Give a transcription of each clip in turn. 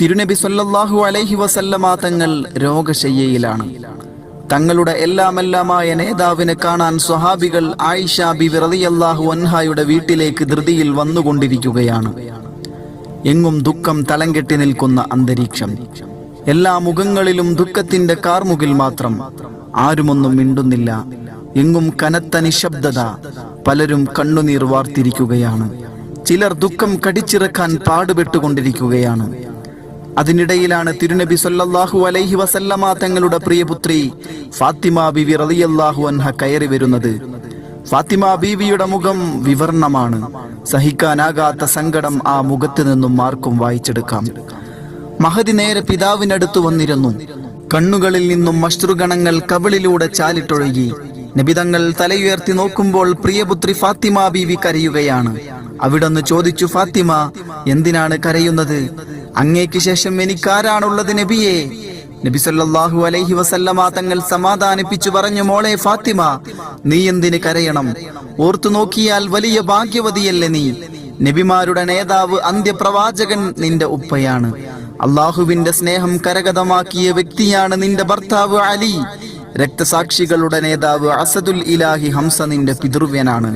തിരുനബി സല്ലല്ലാഹു അലൈഹി വസല്ലമ തങ്ങൾ രോഗശയ്യയിലാണ്. തങ്ങളുടെ എല്ലാമെല്ലാമായ നേതാവിനെ കാണാൻ സ്വഹാബികൾ ആയിഷ ബിബി റളിയല്ലാഹു അൻഹായുടെ വീട്ടിലേക്ക് ധൃതിയിൽ വന്നുകൊണ്ടിരിക്കുകയാണ്. എങ്ങും ദുഃഖം തലംകെട്ടി നിൽക്കുന്ന അന്തരീക്ഷം. എല്ലാ മുഖങ്ങളിലും ദുഃഖത്തിന്റെ കാർമുകിൽ മാത്രം. ആരുമൊന്നും മിണ്ടുന്നില്ല. എങ്ങും കനത്ത നിശബ്ദത. പലരും കണ്ണുനീർ വാർത്തിരിക്കുകയാണ്. ചിലർ ദുഃഖം കടിച്ചിറക്കാൻ പാടുപെട്ടുകൊണ്ടിരിക്കുകയാണ്. അതിനിടയിലാണ് തിരുനബി സല്ലല്ലാഹു അലൈഹി വസല്ലമ തങ്ങളുടെ പ്രിയപുത്രി ഫാത്തിമ ബീവി റളിയല്ലാഹു അൻഹ കയറി വരുന്നത്. ഫാത്തിമ ബീവിയുടെ മുഖം വിവർണമാണ്. സഹിക്കാനാകാത്ത സങ്കടം ആ മുഖത്ത് നിന്നും ആർക്കും വായിച്ചെടുക്കാം. മഹദി നേരെ പിതാവിനടുത്ത് വന്നിരുന്നു. കണ്ണുകളിൽ നിന്നും അശ്രുഗണങ്ങൾ കവിളിലൂടെ ചാലിട്ടൊഴുകി. നബിതങ്ങൾ തലയുയർത്തി നോക്കുമ്പോൾ പ്രിയപുത്രി ഫാത്തിമ ബീവി കരയുകയാണ്. അവിടൊന്ന് ചോദിച്ചു, ഫാത്തിമ, എന്തിനാണ് കരയുന്നത്? അങ്ങേക്ക് ശേഷം എനിക്കാരാണുള്ളത് നബിയെ? നബി സല്ലല്ലാഹു അലൈഹി വസല്ലമ തങ്ങൾ സമാധാനിപ്പിച്ചു പറഞ്ഞു, മോളെ ഫാത്തിമ, നീ എന്തിന് കരയണം? ഓർത്തു നോക്കിയാൽ വലിയ ഭാഗ്യവതിയല്ലേ നീ? നബിമാരുടെ നേതാവ് അന്ത്യപ്രവാചകൻ നിന്റെ ഉപ്പയാണ്. അള്ളാഹുവിന്റെ സ്നേഹം കരഗതമാക്കിയ വ്യക്തിയാണ് നിന്റെ ഭർത്താവ് അലി. രക്തസാക്ഷികളുടെ നേതാവ് അസദുൽ ഇലാഹി ഹംസ നിന്റെ പിതൃവ്യനാണ്.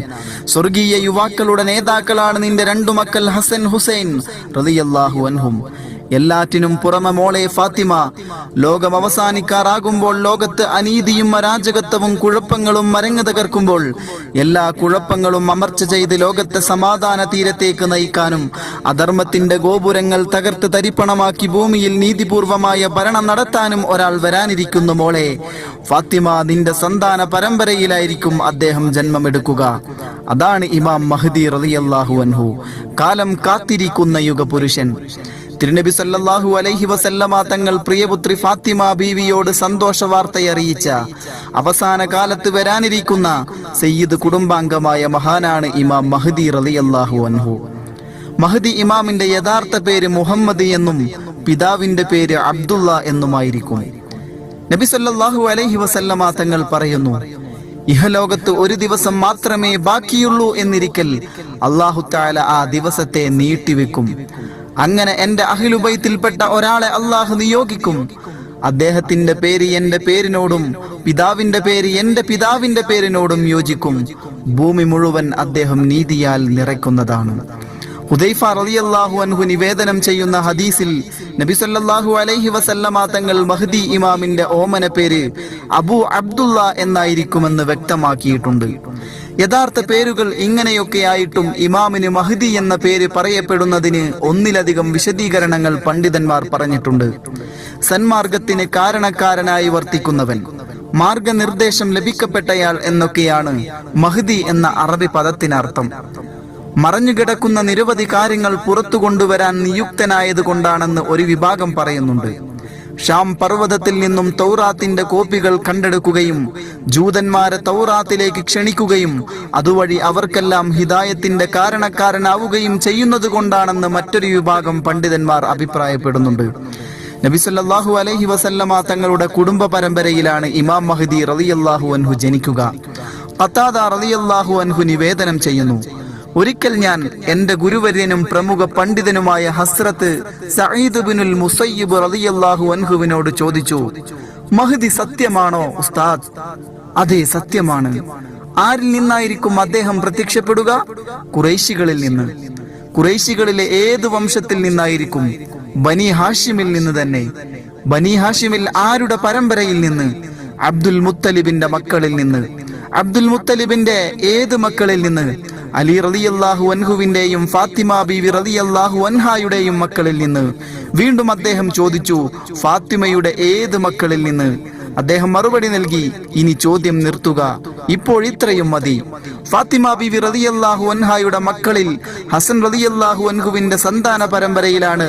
സ്വർഗീയ യുവാക്കളുടെ നേതാക്കളാണ് നിന്റെ രണ്ടു മക്കൾ ഹസൻ ഹുസൈൻ റളിയല്ലാഹു അൻഹും. എല്ലാറ്റിനും പുറമെ മോളെ ഫാത്തിമ, ലോകം അവസാനിക്കാറാകുമ്പോൾ, ലോകത്ത് അനീതിയും അരാജകത്വവും കുഴപ്പങ്ങളും മരങ്ങ് തകർക്കുമ്പോൾ, എല്ലാ കുഴപ്പങ്ങളും അമർച്ച ചെയ്ത് ലോകത്തെ സമാധാന തീരത്തേക്ക് നയിക്കാനും അധർമ്മത്തിന്റെ ഗോപുരങ്ങൾ തകർത്ത് തരിപ്പണമാക്കി ഭൂമിയിൽ നീതിപൂർവമായ ഭരണം നടത്താനും ഒരാൾ വരാനിരിക്കുന്നു മോളെ ഫാത്തിമ. നിന്റെ സന്താന പരമ്പരയിലായിരിക്കും അദ്ദേഹം ജന്മമെടുക്കുക. അതാണ് ഇമാം മഹ്ദി റളിയല്ലാഹു അൻഹു, കാലം കാത്തിരിക്കുന്ന യുഗപുരുഷൻ. തിരുനബി സല്ലല്ലാഹു അലൈഹി വസല്ലമ തങ്ങൾ പ്രിയപുത്രി ഫാത്തിമ ബീവിയോട് സന്തോഷ വാർത്തയറിയിച്ച അവസാന കാലത്ത് വരാനിരിക്കുന്ന സയ്യിദ് കുടുംബാംഗമായ മഹാനാണ് ഇമാം മഹ്ദി റളിയല്ലാഹു അൻഹു. മഹ്ദി ഇമാമിന്റെ യഥാർത്ഥ പേര് മുഹമ്മദ് എന്നും പിതാവിന്റെ പേര് അബ്ദുള്ള എന്നുമായിരിക്കും. നബി സല്ലല്ലാഹു അലൈഹി വസല്ലമ തങ്ങൾ പറയുന്നു, ഇഹലോകത്ത് ഒരു ദിവസം മാത്രമേ ബാക്കിയുള്ളൂ എന്നിരിക്കൽ അല്ലാഹു തആല ആ ദിവസത്തെ നീട്ടിവെക്കും. അങ്ങനെ എന്റെ അഹ്ലുബൈത്തിൽപ്പെട്ട ഒരാളെ അള്ളാഹു നിയോഗിക്കും. അദ്ദേഹത്തിന്റെ പേര് എന്റെ പേരിനോടും പിതാവിന്റെ പേര് എന്റെ പിതാവിന്റെ പേരിനോടും യോജിക്കും. ഭൂമി മുഴുവൻ അദ്ദേഹം നീതിയാൽ നിറയ്ക്കുന്നതാണ്. ഹുദൈഫ റളിയല്ലാഹു അൻഹു നിവേദനം ചെയ്യുന്ന ഹദീസിൽ നബി സല്ലല്ലാഹു അലൈഹി വസല്ലമ തങ്ങൾ മഹ്ദി ഇമാമിന്റെ ഓമന പേര് അബു അബ്ദുള്ള എന്നായിരിക്കുമെന്ന് വ്യക്തമാക്കിയിട്ടുണ്ട്. യഥാർത്ഥ പേരുകൾ ഇങ്ങനെയൊക്കെയായിട്ടും ഇമാമിന് മഹ്ദി എന്ന പേര് പറയപ്പെടുന്നതിന് ഒന്നിലധികം വിശദീകരണങ്ങൾ പണ്ഡിതന്മാർ പറഞ്ഞിട്ടുണ്ട്. സന്മാർഗത്തിന് കാരണക്കാരനായി വർത്തിക്കുന്നവൻ, മാർഗനിർദ്ദേശം ലഭിക്കപ്പെട്ടയാൾ എന്നൊക്കെയാണ് മഹ്ദി എന്ന അറബി പദത്തിനർത്ഥം. മറഞ്ഞുകിടക്കുന്ന നിരവധി കാര്യങ്ങൾ പുറത്തു കൊണ്ടുവരാൻ നിയുക്തനായത് കൊണ്ടാണെന്ന് ഒരു വിഭാഗം പറയുന്നുണ്ട്. ഷാം പർവ്വതത്തിൽ നിന്നും തൗറാത്തിന്റെ കോപ്പികൾ കണ്ടെടുക്കുകയും ജൂതന്മാരെ തൗറാത്തിലേക്ക് ക്ഷണിക്കുകയും അതുവഴി അവർക്കെല്ലാം ഹിദായത്തിന്റെ കാരണക്കാരനാവുകയും ചെയ്യുന്നത് കൊണ്ടാണെന്ന് മറ്റൊരു വിഭാഗം പണ്ഡിതന്മാർ അഭിപ്രായപ്പെടുന്നുണ്ട്. നബി സല്ലല്ലാഹു അലൈഹി വസല്ലമ തങ്ങളുടെ കുടുംബ പരമ്പരയിലാണ് ഇമാം മഹ്ദി റളിയല്ലാഹു അൻഹു ജനിക്കുക. ഖതാദ റളിയല്ലാഹു അൻഹു നിവേദനം ചെയ്യുന്നു, ഒരിക്കൽ ഞാൻ എന്റെ ഗുരുവര്യനും പ്രമുഖ പണ്ഡിതനുമായ ഹസ്രത്ത് സഈദ് ഇബ്നുൽ മുസയ്യിബ് റളിയല്ലാഹു അൻഹുവിനോട് ചോദിച്ചു, മഹ്ദി സത്യമാണോ ഉസ്താദ്? അതെ, സത്യമാണ്. ആരിൽ നിന്നായിരിക്കും അദ്ദേഹം പ്രത്യക്ഷപ്പെടുക? ഖുറൈശികളിൽ നിന്ന്. ഖുറൈശികളിലെ ഏത് വംശത്തിൽ നിന്നായിരിക്കും? ബനി ഹാഷിമിൽ നിന്ന് തന്നെ. ബനി ഹാഷിമിൽ ആരുടെ പരമ്പരയിൽ നിന്ന്? അബ്ദുൽ മുത്തലിബിന്റെ മക്കളിൽ നിന്ന്. അബ്ദുൽ മുത്തലിബിന്റെ ഏത് മക്കളിൽ നിന്ന്? അലി റളിയല്ലാഹു അൻഹുവിന്റെയും ഫാത്തിമ ബീവി റളിയല്ലാഹു അൻഹായുടെയും മക്കളിൽ നിന്ന്. വീണ്ടും അദ്ദേഹം ചോദിച്ചു, ഫാത്തിമയുടെ ഏത് മക്കളിൽ നിന്ന്? അദ്ദേഹം മറുപടി നൽകി, ഇനി ചോദ്യം നിർത്തുക, ഇപ്പോൾ ഇത്രയും മതി. ഫാത്തിമ ബീവി റളിയല്ലാഹു അൻഹായുടെ മക്കളിൽ ഹസൻ റളിയല്ലാഹു അൻഹുവിന്റെ സന്താന പരമ്പരയിലാണ്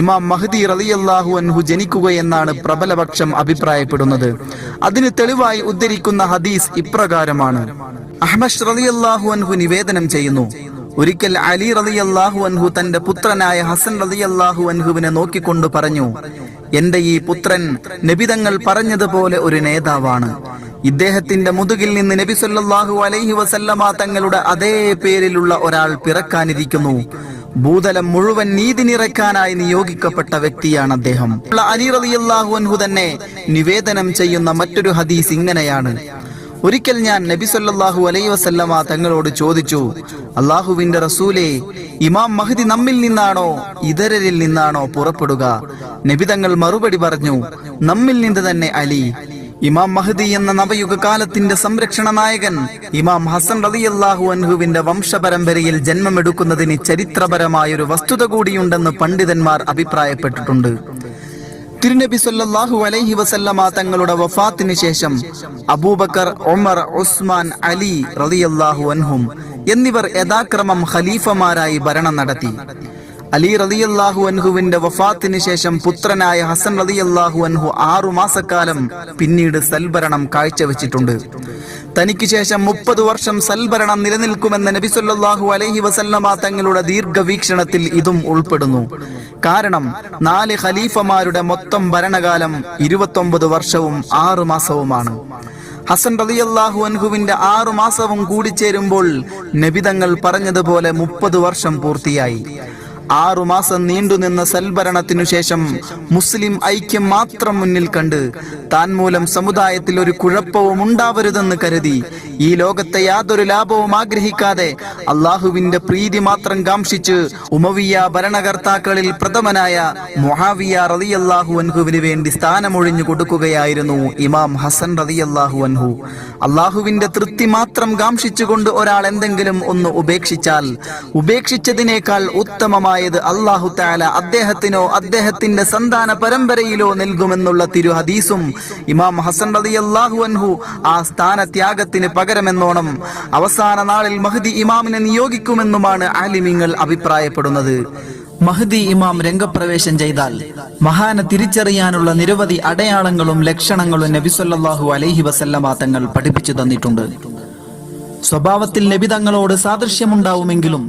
ഇമാം മഹ്ദി റളിയല്ലാഹു അൻഹു ജനിക്കുകയെന്നാണ് പ്രബലപക്ഷം അഭിപ്രായപ്പെടുന്നത്. അതിന് തെളിവായി ഉദ്ധരിക്കുന്ന ഹദീസ് ഇപ്രകാരമാണ്. അഹ്മദ് റളിയല്ലാഹു അൻഹു നിവേദനം ചെയ്യുന്നു, ഒരിക്കൽ അലി റളിയല്ലാഹു അൻഹു തന്റെ പുത്രനായ ഹസൻ റളിയല്ലാഹു അൻഹുവിനെ നോക്കിക്കൊണ്ട് പറഞ്ഞു, എന്റെ ഈ പുത്രൻ നബിതങ്ങൾ പറഞ്ഞതുപോലെ ഒരു നേതാവാണ്. ഇദ്ദേഹത്തിന്റെ മുതുകിൽ നിന്ന് നബി സല്ലല്ലാഹു അലൈഹി വസല്ലമ തങ്ങളുടെ അതേ പേരിലുള്ള ഒരാൾ പിറക്കാനിരിക്കുന്നു. ഭൂതലം മുഴുവൻ നീതി നിറയ്ക്കാനായി നിയോഗിക്കപ്പെട്ട വ്യക്തിയാണ് അദ്ദേഹം. അലി റളിയല്ലാഹു അൻഹു തന്നെ നിവേദനം ചെയ്യുന്ന മറ്റൊരു ഹദീസ് ഇങ്ങനെയാണ്: ഒരിക്കൽ ഞാൻ നബി സല്ലല്ലാഹു അലൈഹി വസല്ലമ തങ്ങളോട് ചോദിച്ചു, അല്ലാഹുവിന്റെ റസൂലേ, ഇമാം മഹ്ദി നമ്മിൽ നിന്നാണോ ഇതരരിൽ നിന്നാണോ പുറപ്പെടുക? നബി തങ്ങൾ മറുപടി പറഞ്ഞു, നമ്മിൽ നിന്ന് തന്നെ അലി. ഇമാം മഹ്ദി എന്ന നവയുഗ കാലത്തിന്റെ സംരക്ഷണ നായകൻ ഇമാം ഹസൻ റളിയല്ലാഹു അൻഹുവിന്റെ വംശപരമ്പരയിൽ ജന്മമെടുക്കുന്നതിന് ചരിത്രപരമായൊരു വസ്തുത കൂടിയുണ്ടെന്ന് പണ്ഡിതന്മാർ അഭിപ്രായപ്പെട്ടിട്ടുണ്ട്. തിരുനബി സല്ലല്ലാഹു അലൈഹി വസല്ലമ തങ്ങളുടെ വഫാത്തിന് ശേഷം അബൂബക്കർ, ഉമർ, ഉസ്മാൻ, അലി റളിയല്ലാഹു അൻഹും എന്നിവർ യഥാക്രമം ഖലീഫമാരായി ഭരണം നടത്തി. അലി റളിയല്ലാഹു അൻഹുവിന്റെ വഫാത്തിന് ശേഷം പുത്രനായ ഹസൻ റളിയല്ലാഹു അൻഹു 6 മാസക്കാലം പിന്നീട് സൽഭരണം കാഴ്ചവെച്ചിട്ടുണ്ട്. തനിക്ക് ശേഷം 30 വർഷം സൽഭരണം നിലനിൽക്കുമെന്ന നബി സല്ലല്ലാഹു അലൈഹി വസല്ലമ തങ്ങളുടെ ദീർഘവീക്ഷണത്തിൽ ഇതും ഉൾപ്പെടുന്നു. കാരണം 4 ഖലീഫമാരുടെ മൊത്തം ഭരണകാലം 29 വർഷവും 6 മാസവുമാണ്. ഹസൻ റളിയല്ലാഹു അൻഹുവിന്റെ 6 മാസവും കൂടിച്ചേരുമ്പോൾ നബി തങ്ങൾ പറഞ്ഞതുപോലെ 30 വർഷം പൂർത്തിയായി. 6 മാസം നീണ്ടുനിന്ന സൽഭരണത്തിനു ശേഷം മുസ്ലിം ഐക്യം മാത്രം മുന്നിൽ കണ്ട് താൻ മൂലം സമുദായത്തിൽ ഒരു കുഴപ്പവും ഉണ്ടാവരുതെന്ന് കരുതി ഈ ലോകത്തെ യാതൊരു ലാഭവും ആഗ്രഹിക്കാതെ അള്ളാഹുവിന്റെ പ്രീതി മാത്രം കാംക്ഷിച്ച് ഉമവിയ ഭരണകർത്താക്കളിൽ പ്രഥമനായ മുആവിയ റളിയല്ലാഹു അൻഹുവിന് വേണ്ടി സ്ഥാനമൊഴിഞ്ഞു കൊടുക്കുകയായിരുന്നു ഇമാം ഹസൻ റളിയല്ലാഹു അൻഹു. അള്ളാഹുവിന്റെ തൃപ്തി മാത്രം കാംക്ഷിച്ചുകൊണ്ട് ഒരാൾ എന്തെങ്കിലും ഒന്ന് ഉപേക്ഷിച്ചാൽ ഉപേക്ഷിച്ചതിനേക്കാൾ ഉത്തമമായ അല്ലാഹു തആല അദ്ദേഹത്തിനോ അദ്ദേഹത്തിന്റെ സന്താന പരമ്പരയിലോ നൽകുമെന്നുള്ള തിരു ഹദീസും ഇമാം ഹസൻ റളിയല്ലാഹു അൻഹു ആ സ്ഥാനത്യാഗത്തിന് പകരമെന്നോണം അവസാന നാളിൽ മഹ്ദി ഇമാമിനെ നിയോഗിക്കുമെന്നുമാണ് ആലിമീങ്ങൾ അഭിപ്രായപ്പെടുന്നത്. മഹ്ദി ഇമാം രംഗപ്രവേശം ചെയ്താൽ മഹാനെ തിരിച്ചറിയാനുള്ള നിരവധി അടയാളങ്ങളും ലക്ഷണങ്ങളും നബി സല്ലല്ലാഹു അലൈഹി വസല്ലമ തങ്ങൾ പഠിപ്പിച്ചു തന്നിട്ടുണ്ട്. സ്വഭാവത്തിൽ നബി തങ്ങളോട് സാദൃശ്യമുണ്ടാവുമെങ്കിലും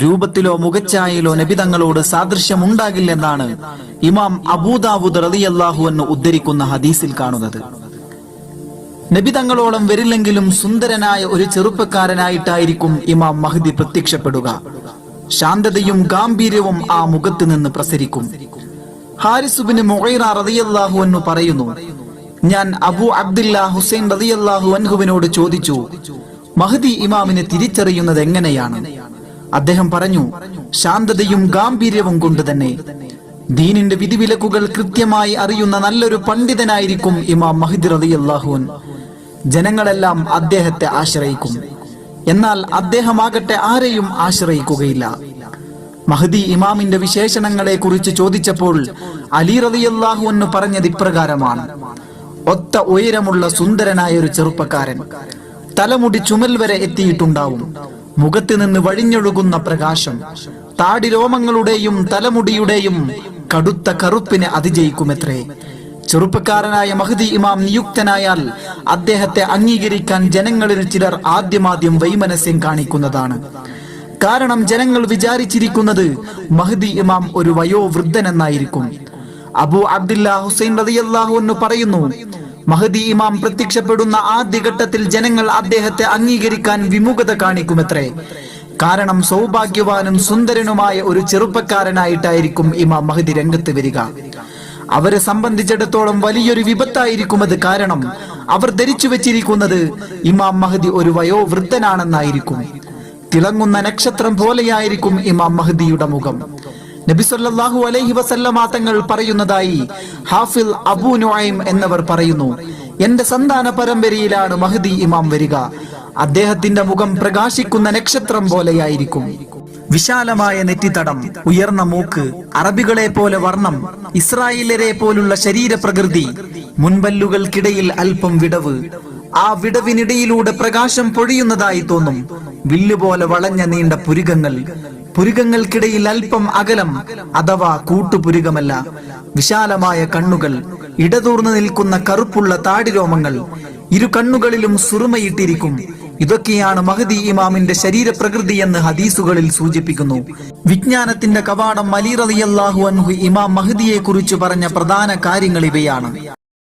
രൂപത്തിലോ മുഖച്ഛായയിലോ നബി തങ്ങളോട് സാദൃശ്യമുണ്ടാകില്ലെന്നാണ് ഇമാം അബൂദാവൂദ് റളിയല്ലാഹു അൻഹു ഉദ്ധരിക്കുന്ന ഹദീസിൽ കാണുന്നത്. നബി തങ്ങളോളം വരില്ലെങ്കിലും സുന്ദരനായ ഒരു ചെറുപ്പക്കാരനായിട്ടായിരിക്കും ഇമാം മഹ്ദി പ്രത്യക്ഷപ്പെടുക. ശാന്തതയും ഗാംഭീര്യവും ആ മുഖത്ത് നിന്ന് പ്രസരിക്കും. ഹാരിസ് ഇബ്നു മുഗീറ റളിയല്ലാഹു അൻഹു പറയുന്നു, ഞാൻ അബൂ അബ്ദുല്ലാ ഹുസൈൻ റളിയല്ലാഹു അൻഹുവിനോട് ചോദിച്ചു, മഹ്ദി ഇമാമിനെ തിരിച്ചറിയുന്നത് എങ്ങനെയാണ്? അദ്ദേഹം പറഞ്ഞു, ശാന്തതയും ഗാംഭീര്യവും കൊണ്ട് തന്നെ. ദീനിന്റെ വിധിവിലക്കുകൾ കൃത്യമായി അറിയുന്ന നല്ലൊരു പണ്ഡിതനായിരിക്കും ഇമാം മഹ്ദി റളിയല്ലാഹു അൻഹു. ജനങ്ങളെല്ലാം അദ്ദേഹത്തെ ആശ്രയിക്കും. എന്നാൽ അദ്ദേഹമാകട്ടെ ആരെയും ആശ്രയിക്കുകയില്ല. മഹ്ദി ഇമാമിന്റെ വിശേഷണങ്ങളെ കുറിച്ച് ചോദിച്ചപ്പോൾ അലി റളിയല്ലാഹു അൻഹു പറഞ്ഞത് ഇപ്രകാരമാണ്: ഒത്ത ഉയരമുള്ള സുന്ദരനായ ഒരു ചെറുപ്പക്കാരൻ, തലമുടി ചുമൽ വരെ എത്തിയിട്ടുണ്ടാവും, മുഖത്ത് നിന്ന് വഴിഞ്ഞൊഴുകുന്ന പ്രകാശം, താടി രോമങ്ങളുടെയും തലമുടിയുടെയും കടുത്ത കറുപ്പിനെ അതിജയിക്കുമെത്രേ. ചെറുപ്പക്കാരനായ മഹ്ദി ഇമാം നിയുക്തനായാൽ അദ്ദേഹത്തെ അംഗീകരിക്കാൻ ജനങ്ങളിൽ ചിലർ ആദ്യമാദ്യം വൈമനസ്യം കാണിക്കുന്നതാണ്. കാരണം ജനങ്ങൾ വിചാരിച്ചിരിക്കുന്നത് മഹ്ദി ഇമാം ഒരു വയോവൃദ്ധനെന്നായിരിക്കും. അബൂ അബ്ദുല്ലാ ഹുസൈൻ റളിയല്ലാഹു അൻഹു പറയുന്നു, മഹ്ദി ഇമാം പ്രത്യക്ഷപ്പെടുന്ന ആദ്യഘട്ടത്തിൽ ജനങ്ങൾ അദ്ദേഹത്തെ അംഗീകരിക്കാൻ വിമുഖത കാണിക്കുമത്രേ. കാരണം സൗഭാഗ്യവാനും സുന്ദരനുമായ ഒരു ചെറുപ്പക്കാരനായിട്ടായിരിക്കും ഇമാം മഹ്ദി രംഗത്ത് വരിക. അവരെ സംബന്ധിച്ചിടത്തോളം വലിയൊരു വിപത്തായിരിക്കും അത്. കാരണം അവർ ധരിച്ചു വെച്ചിരിക്കുന്നത് ഇമാം മഹ്ദി ഒരു വയോവൃദ്ധനാണെന്നായിരിക്കും. തിളങ്ങുന്ന നക്ഷത്രം പോലെയായിരിക്കും ഇമാം മഹ്ദിയുടെ മുഖം. നബി സല്ലല്ലാഹു അലൈഹി വസല്ലമ തങ്ങൾ പറയുന്നതായി ഹാഫിൽ അബൂ നുഐം എന്നവർ പറയുന്നു, എന്റെ സന്താന പരമ്പരയിലാണ് മഹ്ദി ഇമാം വരിക. അദ്ദേഹത്തിന്റെ മുഖം പ്രകാശിക്കുന്ന നക്ഷത്രം പോലെയായിരിക്കും. വിശാലമായ നെറ്റിത്തടം, ഉയർന്ന മൂക്ക്, അറബികളെ പോലെ വർണ്ണം, ഇസ്രായേലരെ പോലുള്ള ശരീരപ്രകൃതി, മുൻപല്ലുകൾക്കിടയിൽ അല്പം വിടവ്, ആ വിടവിനിടയിലൂടെ പ്രകാശം പൊഴിയുന്നതായി തോന്നും. വില്ലുപോലെ വളഞ്ഞ നീണ്ട പുരികങ്ങൾ, പുരികങ്ങൾക്കിടയിൽ അല്പം അകലം അഥവാ കൂട്ടുപുരികമല്ല, വിശാലമായ കണ്ണുകൾ, ഇടതൂർന്നു നിൽക്കുന്ന കറുപ്പുള്ള താടിരോമങ്ങൾ, ഇരു കണ്ണുകളിലും സുറുമയിട്ടിരിക്കും. ഇതൊക്കെയാണ് മഹ്ദി ഇമാമിന്റെ ശരീരപ്രകൃതി എന്ന് ഹദീസുകളിൽ സൂചിപ്പിക്കുന്നു. വിജ്ഞാനത്തിന്റെ കവാടം അലി റളിയല്ലാഹു അൻഹു ഇമാം മഹ്ദിയെ കുറിച്ച് പറഞ്ഞ പ്രധാന കാര്യങ്ങൾ ഇവയാണ്.